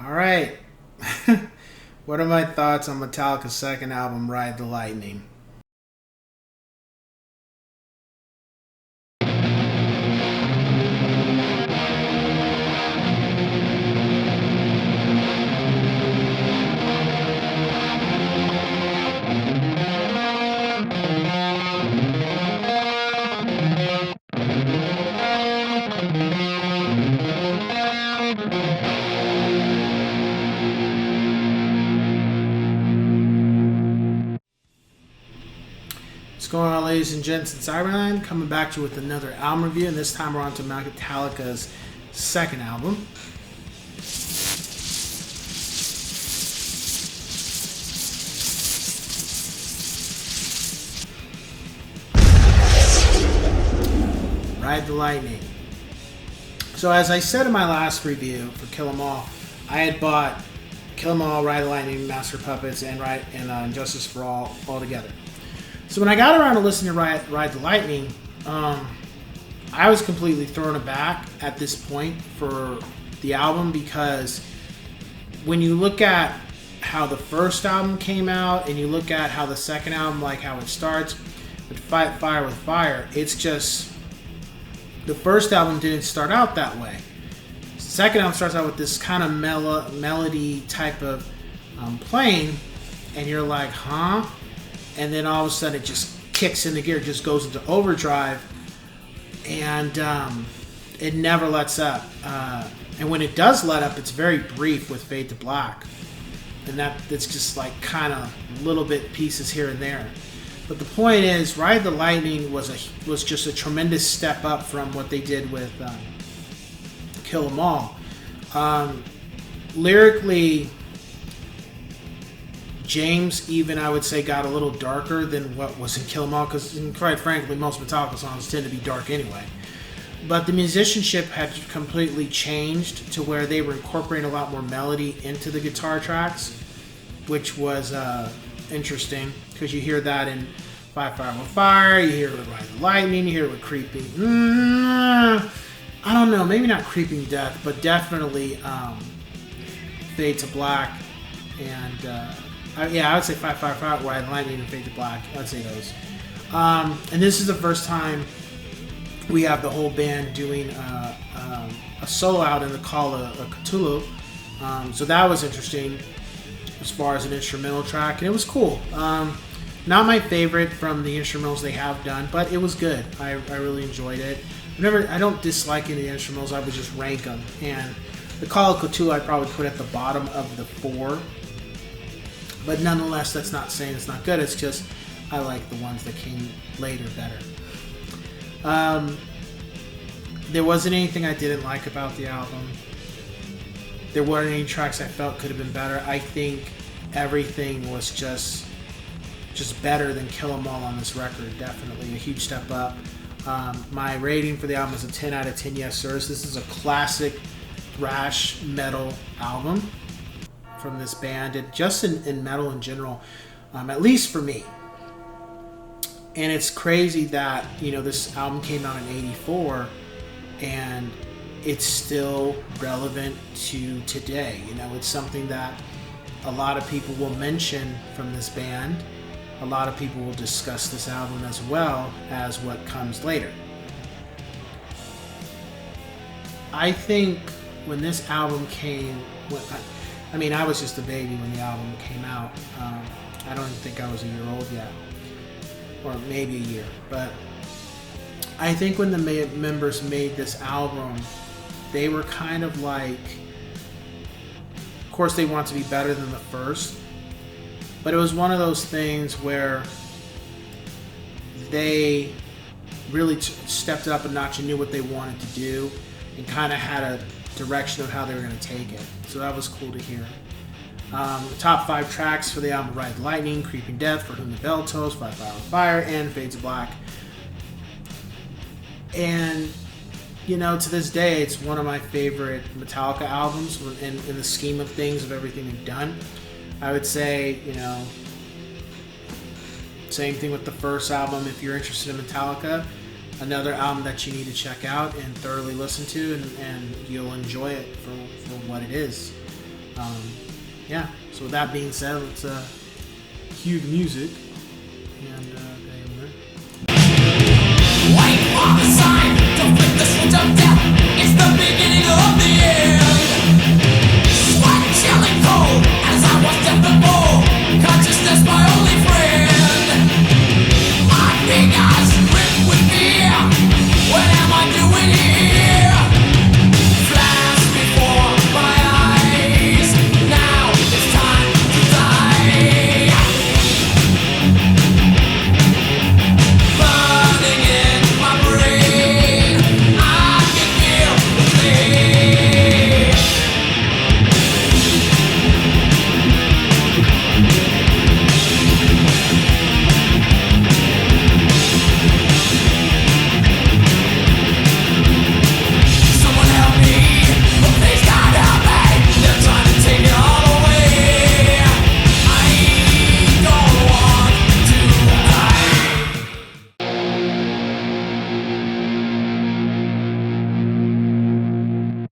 All right. What are my thoughts on Metallica's second album, Ride the Lightning? What's going on, ladies and gents? It's Iron coming back to you with another album review, and this time we're on to Metallica's second album. Ride the Lightning. So as I said in my last review for Kill 'Em All, I had bought Kill 'Em All, Ride the Lightning, Master Puppets, and Justice for All together. So when I got around to listening to Ride the Lightning, I was completely thrown aback at this point for the album, because when you look at how the first album came out and you look at how the second album, like how it starts with Fight Fire with Fire, it's just the first album didn't start out that way. The second album starts out with this kind of melody type of playing, and you're like, huh? And then all of a sudden it just kicks into gear, just goes into overdrive, and it never lets up. And when it does let up, it's very brief with Fade to Black, and that's just like kind of little bit pieces here and there. But the point is, Ride the Lightning was just a tremendous step up from what they did with Kill 'Em All. Lyrically, James even, I would say, got a little darker than what was in Kill 'Em All, because quite frankly, most Metallica songs tend to be dark anyway. But the musicianship had completely changed to where they were incorporating a lot more melody into the guitar tracks, which was interesting, because you hear that in Fight Fire with Fire, you hear it with Ride the Lightning, you hear it with Creeping. I don't know, maybe not Creeping Death, but definitely Fade to Black, and I would say Fight Fire, Ride the Lightning, and Fade to Black. I'd say those. And this is the first time we have the whole band doing a solo out in the Call of Cthulhu. So that was interesting as far as an instrumental track, and it was cool. Not my favorite from the instrumentals they have done, but it was good. I really enjoyed it. I don't dislike any of the instrumentals. I would just rank them, and the Call of Cthulhu I'd probably put at the bottom of the 4. But nonetheless, that's not saying it's not good. It's just I like the ones that came later better. There wasn't anything I didn't like about the album. There weren't any tracks I felt could have been better. I think everything was just better than Kill 'Em All on this record. Definitely a huge step up. My rating for the album is a 10 out of 10 yes sirs. This is a classic thrash metal album from this band, and just in metal in general, at least for me. And it's crazy that this album came out in '84 and it's still relevant to today. It's something that a lot of people will mention from this band. A lot of people will discuss this album as well as what comes later. I think when this album came, I was just a baby when the album came out. I don't even think I was a year old yet, or maybe a year. But I think when the members made this album, they were kind of like, of course they want to be better than the first, but it was one of those things where they really stepped it up a notch and knew what they wanted to do, and kind of had a direction of how they were going to take it. So that was cool to hear. The top 5 tracks for the album: Ride the Lightning, Creeping Death, For Whom the Bell Tolls, Fight Fire with Fire, and Fade to Black. And to this day, it's one of my favorite Metallica albums in the scheme of things, of everything they've done. I would say, same thing with the first album. If you're interested in Metallica, another album that you need to check out and thoroughly listen to, and you'll enjoy it for what it is. Yeah. So with that being said, let's cue the music and Wait for the sign to flip the switch of death. It's the beginning.